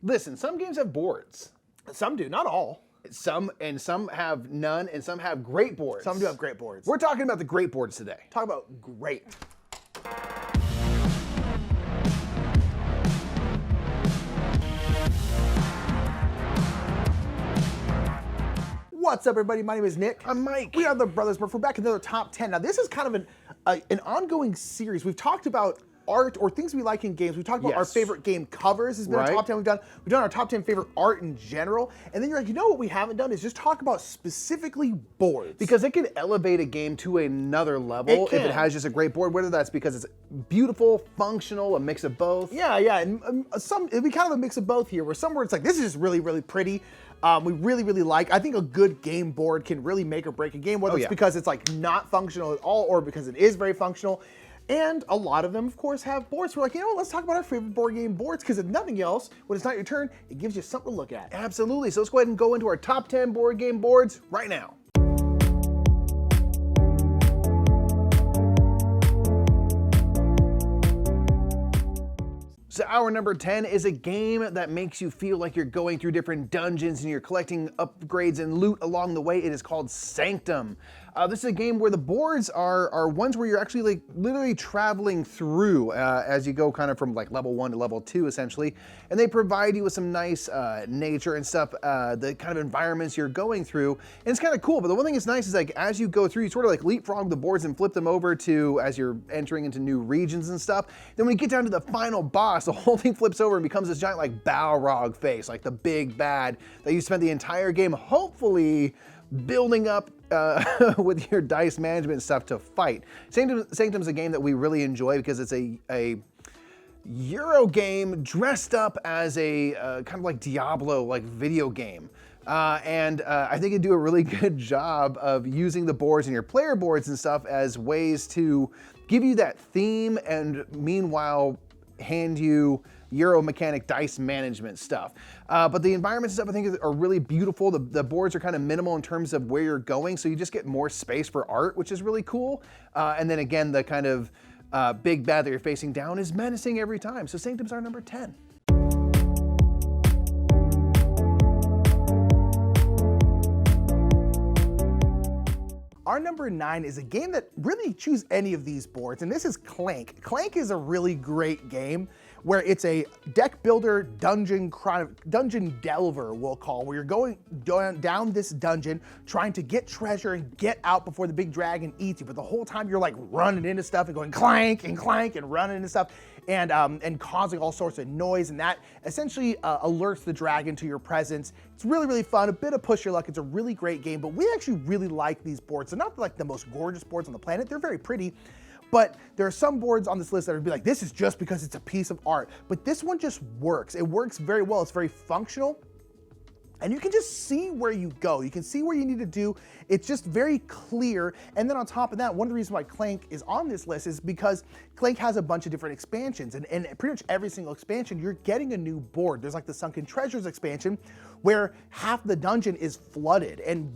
Listen, some games have boards. Some do, not all. Some have none, and some have great boards. Some do have great boards. We're talking about the great boards today. Talk about great. What's up, everybody? My name is Nick. I'm Mike. We are the Brothers Murph. We're back in another top 10. Now, this is kind of an ongoing series. We've talked about art or things we like in games. We've talked about our favorite game covers. Has been a top 10 we've done. We've done our top 10 favorite art in general. And then you're like, you know what we haven't done is just talk about specifically boards. Because it can elevate a game to another level if it has just a great board, whether that's because it's beautiful, functional, a mix of both. Yeah. And it'd be kind of a mix of both here, where some where it's like, this is just really, really pretty. We really, really like. I think a good game board can really make or break a game, whether it's because it's like not functional at all or because it is very functional. And a lot of them, of course, have boards. We're like, you know what, let's talk about our favorite board game boards, because if nothing else, when it's not your turn, it gives you something to look at. Absolutely. So let's go ahead and go into our top 10 board game boards right now. So our number 10 is a game that makes you feel like you're going through different dungeons and you're collecting upgrades and loot along the way. It is called Sanctum. This is a game where the boards are ones where you're actually like literally traveling through as you go kind of from like level 1 to level 2 essentially. And they provide you with some nice nature and stuff, the kind of environments you're going through. And it's kind of cool, but the one thing that's nice is like as you go through, you sort of like leapfrog the boards and flip them over to as you're entering into new regions and stuff. Then when you get down to the final boss, the whole thing flips over and becomes this giant like Balrog face, like the big bad that you spent the entire game hopefully building up with your dice management stuff to fight. Sanctum's a game that we really enjoy because it's a Euro game dressed up as a kind of like Diablo like video game. And I think it do a really good job of using the boards and your player boards and stuff as ways to give you that theme and meanwhile hand you Euro mechanic dice management stuff. But the environments and stuff I think are really beautiful. The boards are kind of minimal in terms of where you're going, so you just get more space for art, which is really cool. And then again, the kind of big bad that you're facing down is menacing every time. So Sanctum's our number 10. Our number 9 is a game that really choose any of these boards, and this is Clank. Clank is a really great game where it's a deck builder dungeon delver, we'll call, where you're going down this dungeon trying to get treasure and get out before the big dragon eats you. But the whole time you're like running into stuff and going clank and clank and running into stuff and causing all sorts of noise, and that essentially alerts the dragon to your presence. It's really, really fun, a bit of push your luck. It's a really great game, but we actually really like these boards. They're not like the most gorgeous boards on the planet. They're very pretty. But there are some boards on this list that would be like, this is just because it's a piece of art. But this one just works. It works very well. It's very functional. And you can just see where you go. You can see where you need to do. It's just very clear. And then on top of that, one of the reasons why Clank is on this list is because Clank has a bunch of different expansions. And pretty much every single expansion, you're getting a new board. There's like the Sunken Treasures expansion where half the dungeon is flooded. And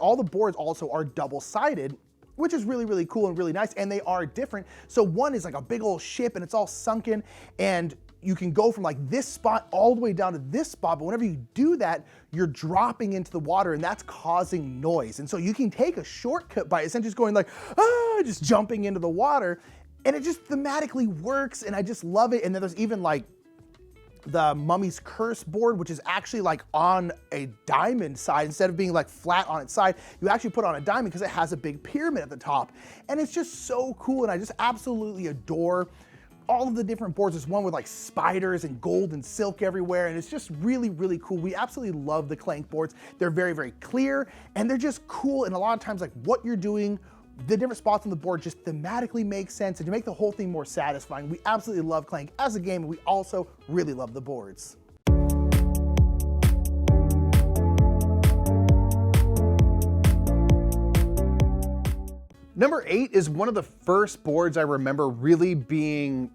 all the boards also are double-sided, which is really, really cool and really nice, and they are different. So one is like a big old ship and it's all sunken, and you can go from like this spot all the way down to this spot, but whenever you do that, you're dropping into the water and that's causing noise. And so you can take a shortcut by essentially just going like, just jumping into the water, and it just thematically works, and I just love it. And then there's even like the Mummy's Curse board, which is actually like on a diamond side. Instead of being like flat on its side, you actually put on a diamond because it has a big pyramid at the top. And it's just so cool, and I just absolutely adore all of the different boards. There's one with like spiders and gold and silk everywhere, and it's just really, really cool. We absolutely love the Clank boards. They're very, very clear, and they're just cool, and a lot of times like what you're doing, the different spots on the board just thematically make sense, and to make the whole thing more satisfying. We absolutely love Clank as a game, and we also really love the boards. Number 8 is one of the first boards I remember really being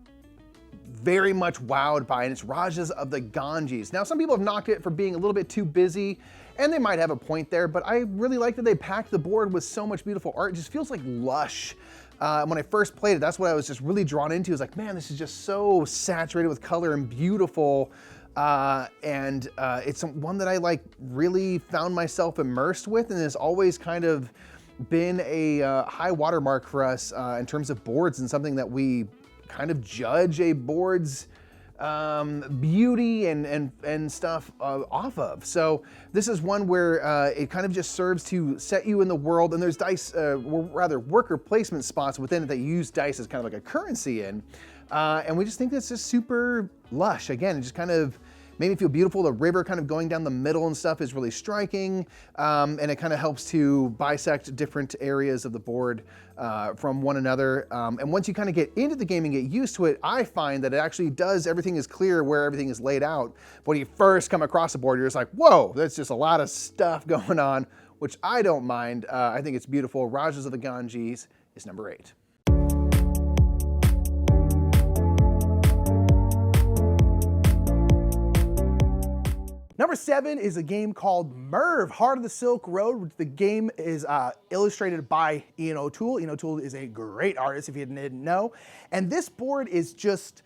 very much wowed by, and it's Rajas of the Ganges. Now, some people have knocked it for being a little bit too busy, and they might have a point there, but I really like that they packed the board with so much beautiful art. It just feels like lush. When I first played it, that's what I was just really drawn into. I was like, man, this is just so saturated with color and beautiful. It's one that I like really found myself immersed with, and has always kind of been a high watermark for us in terms of boards, and something that we kind of judge a board's beauty and stuff off of. So this is one where it kind of just serves to set you in the world, and there's dice, rather worker placement spots within it that you use dice as kind of like a currency in. And we just think that's just super lush. Again, it just kind of made me feel beautiful. The river kind of going down the middle and stuff is really striking. And it kind of helps to bisect different areas of the board from one another. And once you kind of get into the game and get used to it, I find that it actually does, everything is clear where everything is laid out. But when you first come across the board, you're just like, whoa, that's just a lot of stuff going on, which I don't mind. I think it's beautiful. Rajas of the Ganges is number 8. Number 7 is a game called Merv, Heart of the Silk Road. The game is illustrated by Ian O'Toole. Ian O'Toole is a great artist, if you didn't know. And this board is just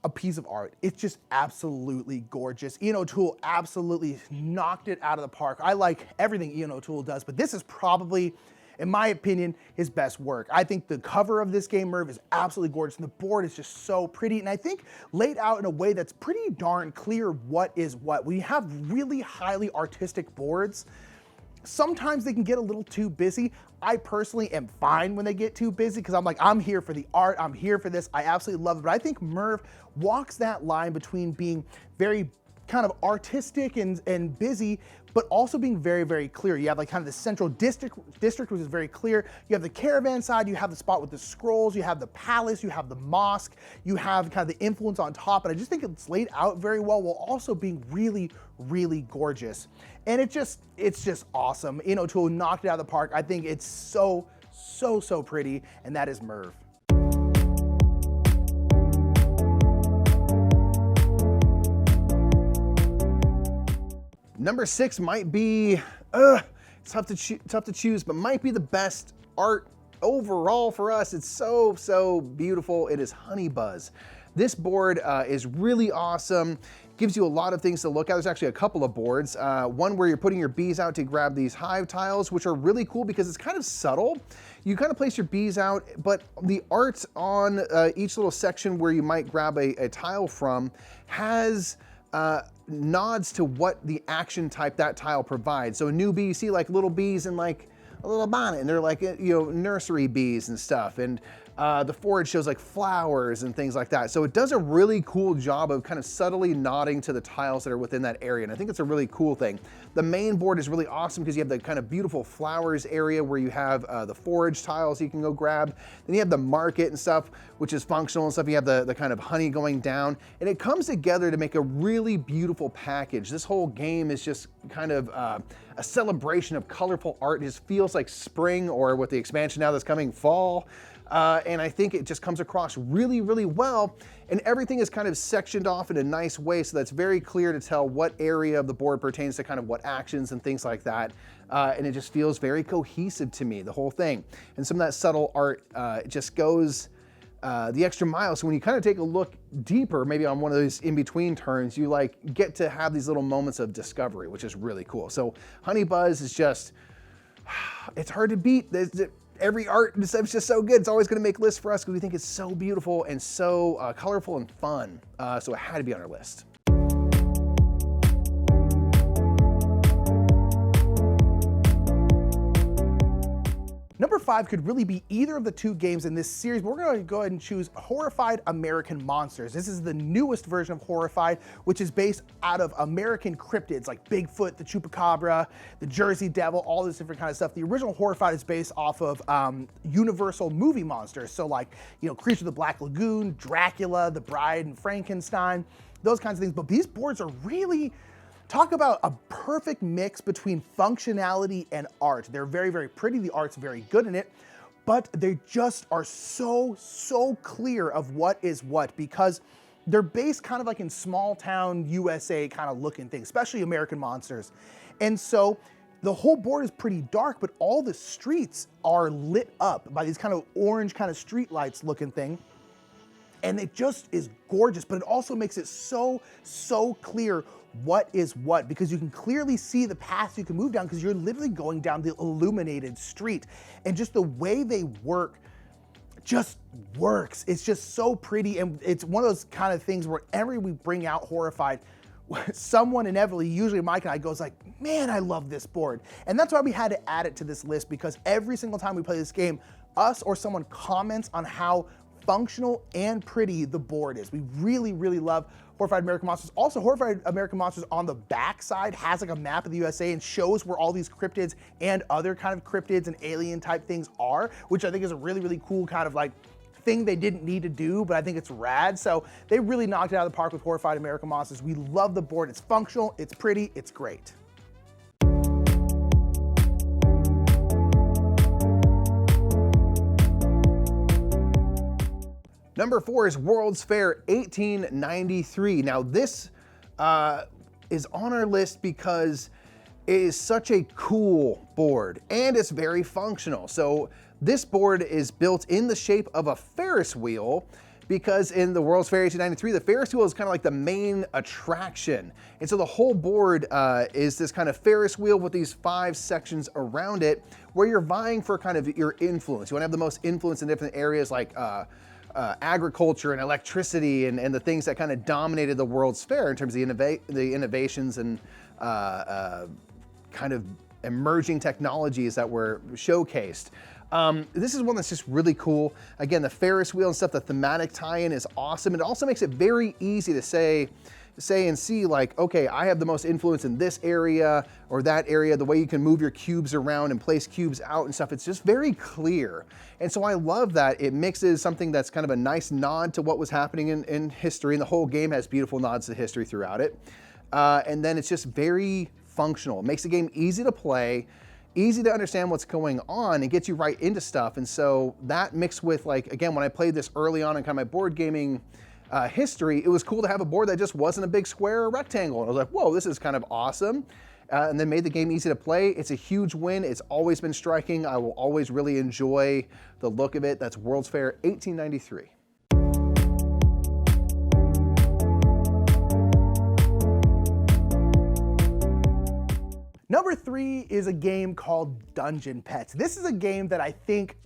a piece of art. It's just absolutely gorgeous. Ian O'Toole absolutely knocked it out of the park. I like everything Ian O'Toole does, but this is probably, in my opinion, his best work. I think the cover of this game, Merv, is absolutely gorgeous, and the board is just so pretty, and I think laid out in a way that's pretty darn clear what is what. When you have really highly artistic boards, sometimes they can get a little too busy. I personally am fine when they get too busy, because I'm like, I'm here for the art, I'm here for this, I absolutely love it. But I think Merv walks that line between being very kind of artistic and busy, but also being very, very clear. You have like kind of the central district, which is very clear. You have the caravan side, you have the spot with the scrolls, you have the palace, you have the mosque, you have kind of the influence on top, and I just think it's laid out very well while also being really, really gorgeous. And it's just awesome. Ian O'Toole knocked it out of the park. I think it's so, so, so pretty, and that is Merv. Number 6 might be, it's tough to choose, but might be the best art overall for us. It's so, so beautiful. It is Honey Buzz. This board is really awesome. Gives you a lot of things to look at. There's actually a couple of boards. One where you're putting your bees out to grab these hive tiles, which are really cool because it's kind of subtle. You kind of place your bees out, but the art on each little section where you might grab a tile from has nods to what the action type that tile provides. So a new bee, you see like little bees in like a little bonnet, and they're like, you know, nursery bees and stuff. And the forage shows like flowers and things like that. So it does a really cool job of kind of subtly nodding to the tiles that are within that area. And I think it's a really cool thing. The main board is really awesome because you have the kind of beautiful flowers area where you have the forage tiles you can go grab. Then you have the market and stuff, which is functional and stuff. You have the kind of honey going down, and it comes together to make a really beautiful package. This whole game is just kind of a celebration of colorful art. It just feels like spring, or with the expansion now that's coming, fall. And I think it just comes across really, really well. And everything is kind of sectioned off in a nice way, so that's very clear to tell what area of the board pertains to kind of what actions and things like that. And it just feels very cohesive to me, the whole thing. And some of that subtle art just goes the extra mile. So when you kind of take a look deeper, maybe on one of those in-between turns, you like get to have these little moments of discovery, which is really cool. So Honey Buzz is just, it's hard to beat. Every art is just so good. It's always going to make lists for us because we think it's so beautiful and so colorful and fun. So it had to be on our list. Number 5 could really be either of the two games in this series, but we're going to go ahead and choose Horrorfied American Monsters. This is the newest version of Horrorfied, which is based out of American cryptids like Bigfoot, the Chupacabra, the Jersey Devil, all this different kind of stuff. The original Horrorfied is based off of Universal movie monsters. So like, you know, Creature of the Black Lagoon, Dracula, The Bride and Frankenstein, those kinds of things. But these boards are really, talk about a perfect mix between functionality and art. They're very, very pretty. The art's very good in it, but they just are so, so clear of what is what, because they're based kind of like in small town USA kind of looking things, especially American Monsters. And so the whole board is pretty dark, but all the streets are lit up by these kind of orange kind of street lights looking thing. and it just is gorgeous, but it also makes it so clear what is what, because you can clearly see the paths you can move down because you're literally going down the illuminated street. And just the way they work just works. It's just so pretty, and it's one of those kind of things where whenever we bring out Horrorfied, someone inevitably, usually Mike and I, goes like, man, I love this board. And that's why we had to add it to this list, because every single time we play this game, us or someone comments on how functional and pretty the board is. We really love Horrified American Monsters. Also, Horrified American Monsters on the back side has like a map of the USA and shows where all these cryptids and other kind of cryptids and alien type things are, which I think is a really cool kind of like thing they didn't need to do, but I think it's rad. So they really knocked it out of the park with Horrified American Monsters. We love the board. It's functional, it's pretty, it's great. Number 4 is World's Fair 1893. Now this is on our list because it is such a cool board and it's very functional. So this board is built in the shape of a Ferris wheel, because in the World's Fair 1893, the Ferris wheel is kind of like the main attraction. And so the whole board is this kind of Ferris wheel with these 5 sections around it where you're vying for kind of your influence. You want to have the most influence in different areas like agriculture and electricity and the things that kind of dominated the World's Fair in terms of the innovations and kind of emerging technologies that were showcased. This is one that's just really cool. Again, the Ferris wheel and stuff, the thematic tie-in is awesome. It also makes it very easy to say and see like, okay, I have the most influence in this area or that area, the way you can move your cubes around and place cubes out and stuff. It's just very clear. And so I love that it mixes something that's kind of a nice nod to what was happening in history, and the whole game has beautiful nods to history throughout it. And then it's just very functional. It makes the game easy to play, easy to understand what's going on, and gets you right into stuff. And so that mixed with, like, again, when I played this early on in kind of my board gaming history, it was cool to have a board that just wasn't a big square or rectangle. And I was like, whoa, this is kind of awesome. And then made the game easy to play. It's a huge win. It's always been striking. I will always really enjoy the look of it. That's World's Fair 1893. Number 3 is a game called Dungeon Petz. This is a game that I think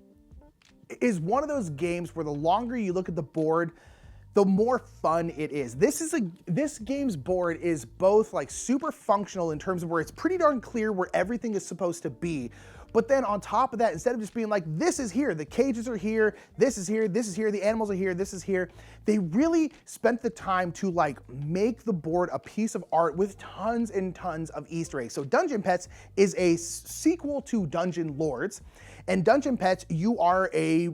is one of those games where the longer you look at the board, the more fun it is. This game's board is both like super functional in terms of where it's pretty darn clear where everything is supposed to be. But then on top of that, instead of just being like, this is here, the cages are here, this is here, this is here, the animals are here, this is here, they really spent the time to like make the board a piece of art with tons and tons of Easter eggs. So Dungeon Petz is a sequel to Dungeon Lords. And Dungeon Petz, you are a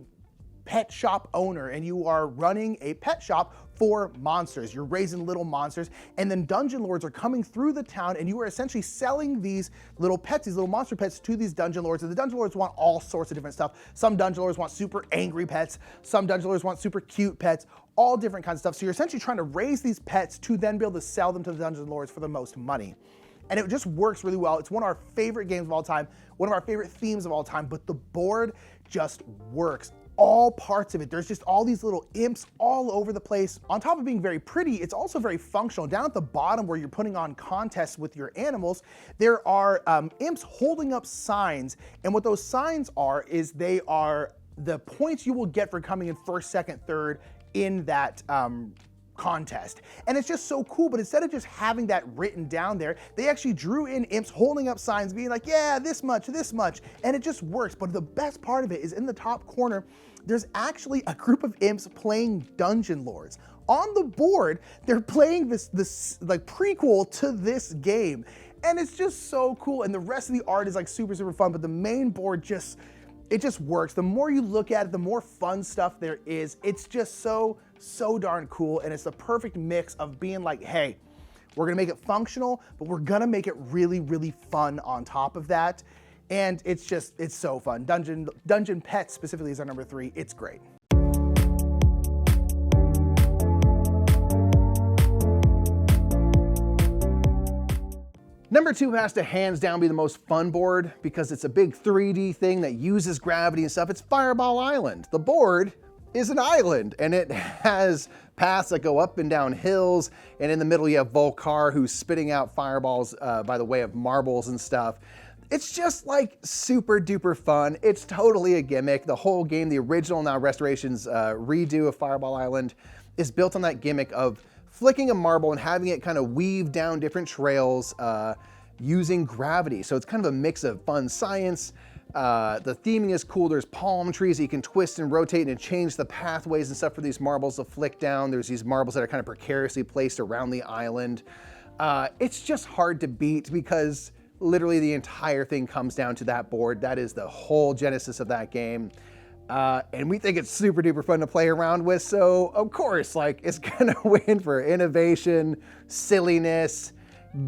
pet shop owner and you are running a pet shop for monsters. You're raising little monsters, and then dungeon lords are coming through the town and you are essentially selling these little pets, these little monster pets, to these dungeon lords. And the dungeon lords want all sorts of different stuff. Some dungeon lords want super angry pets, some dungeon lords want super cute pets, all different kinds of stuff. So you're essentially trying to raise these pets to then be able to sell them to the dungeon lords for the most money. And it just works really well. It's one of our favorite games of all time, one of our favorite themes of all time, but the board just works. All parts of it. There's just all these little imps all over the place. On top of being very pretty, it's also very functional. Down at the bottom where you're putting on contests with your animals, there are imps holding up signs. And what those signs are is they are the points you will get for coming in first, second, third in that contest. And it's just so cool, but instead of just having that written down there, they actually drew in imps holding up signs being like, yeah, this much, and it just works. But the best part of it is in the top corner, there's actually a group of imps playing dungeon lords. On the board, they're playing this like prequel to this game. And it's just so cool. And the rest of the art is like super fun, but the main board it just works. The more you look at it, the more fun stuff there is. It's just so darn cool. And it's the perfect mix of being like, hey, we're gonna make it functional, but we're gonna make it really fun on top of that. And it's so fun. Dungeon Petz specifically is our number 3. It's great. Number 2 has to hands down be the most fun board because it's a big 3D thing that uses gravity and stuff. It's Fireball Island. The board is an island, and it has paths that go up and down hills, and in the middle you have Vul-Kar, who's spitting out fireballs by the way of marbles and stuff. It's just like super duper fun. It's totally a gimmick. The whole game, the original, now Restoration's redo of Fireball Island, is built on that gimmick of flicking a marble and having it kind of weave down different trails using gravity. So it's kind of a mix of fun science. The theming is cool. There's palm trees that you can twist and rotate and change the pathways and stuff for these marbles to flick down. There's these marbles that are kind of precariously placed around the island. It's just hard to beat because literally the entire thing comes down to that board. That is the whole genesis of that game. And we think it's super duper fun to play around with. So of course, like, it's gonna win for innovation, silliness,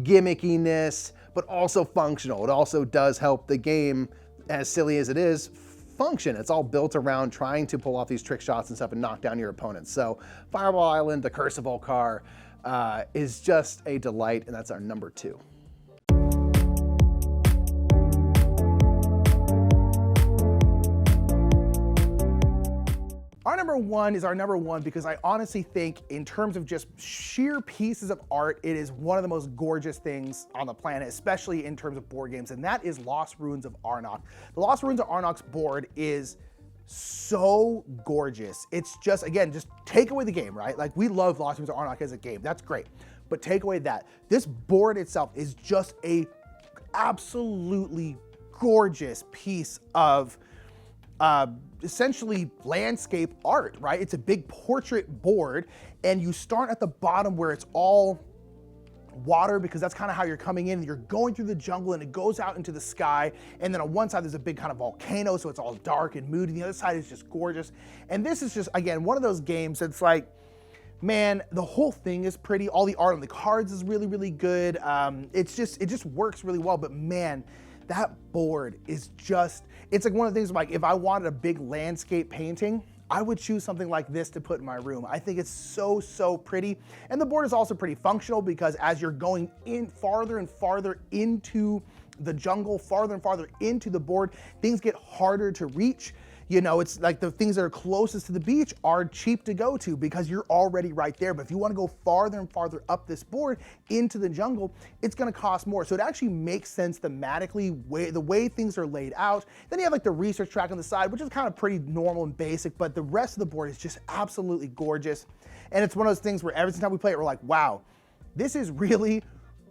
gimmickiness, but also functional. It also does help the game, as silly as it is, function. It's all built around trying to pull off these trick shots and stuff and knock down your opponents. So Fireball Island, the Curse of Vul-Kar, is just a delight, and that's our number 2. Our number 1 is our number 1 because I honestly think, in terms of just sheer pieces of art, it is one of the most gorgeous things on the planet, especially in terms of board games, and that is Lost Ruins of Arnak. The Lost Ruins of Arnak's board is so gorgeous. It's just, again, just take away the game, right? Like, we love Lost Ruins of Arnak as a game. That's great. But take away that. This board itself is just a absolutely gorgeous piece of essentially landscape art, right? It's a big portrait board, and you start at the bottom where it's all water, because that's kind of how you're coming in. You're going through the jungle and it goes out into the sky, and then on one side there's a big kind of volcano, so it's all dark and moody. The other side is just gorgeous. And this is just, again, one of those games that's like, man, the whole thing is pretty. All the art on the cards is really, really good. It just works really well. But man, that board is just, it's like one of the things, like, if I wanted a big landscape painting, I would choose something like this to put in my room. I think it's so, so pretty. And the board is also pretty functional, because as you're going in farther and farther into the jungle, farther and farther into the board, things get harder to reach. You know, it's like the things that are closest to the beach are cheap to go to because you're already right there. But if you want to go farther and farther up this board into the jungle, it's going to cost more. So it actually makes sense thematically, the way things are laid out. Then you have like the research track on the side, which is kind of pretty normal and basic, but the rest of the board is just absolutely gorgeous. And it's one of those things where every time we play it, we're like, wow, this is really,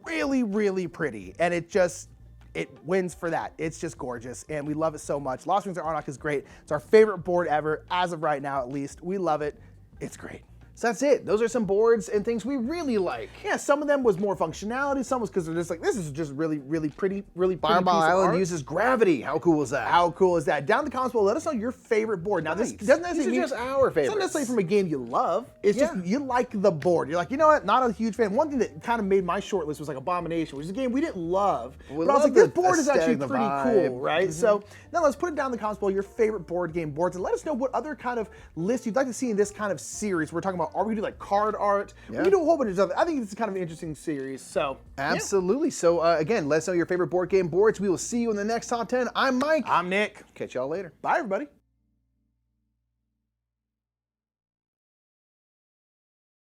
really, really pretty. And it wins for that. It's just gorgeous, and we love it so much. Lost Ruins of Arnak is great. It's our favorite board ever, as of right now at least. We love it. It's great. So that's it. Those are some boards and things we really like. Yeah, some of them was more functionality. Some was because they're just like, this is just really, really pretty, really pretty Fireball piece of Island art. uses gravity. How cool is that? How cool is that? Down in the comments below, let us know your favorite board. Now, Nice. this doesn't necessarily These are mean just our It's not favorites. necessarily from a game you love. It's Yeah. just you like the board. You're like, you know what? Not a huge fan. One thing that kind of made my short list was like Abomination, which is a game we didn't love. We but I was love like, this the board is actually aesthetic, the pretty vibe. cool, right? So now let's put it down in the comments below, your favorite board game boards, and let us know what other kind of lists you'd like to see in this kind of series. We're talking about, are we gonna do like card art? Yeah. We can do a whole bunch of stuff. I think it's kind of an interesting series. So Absolutely. So again, let us know your favorite board game boards. We will see you in the next top 10. I'm Mike. I'm Nick. Catch y'all later. Bye, everybody.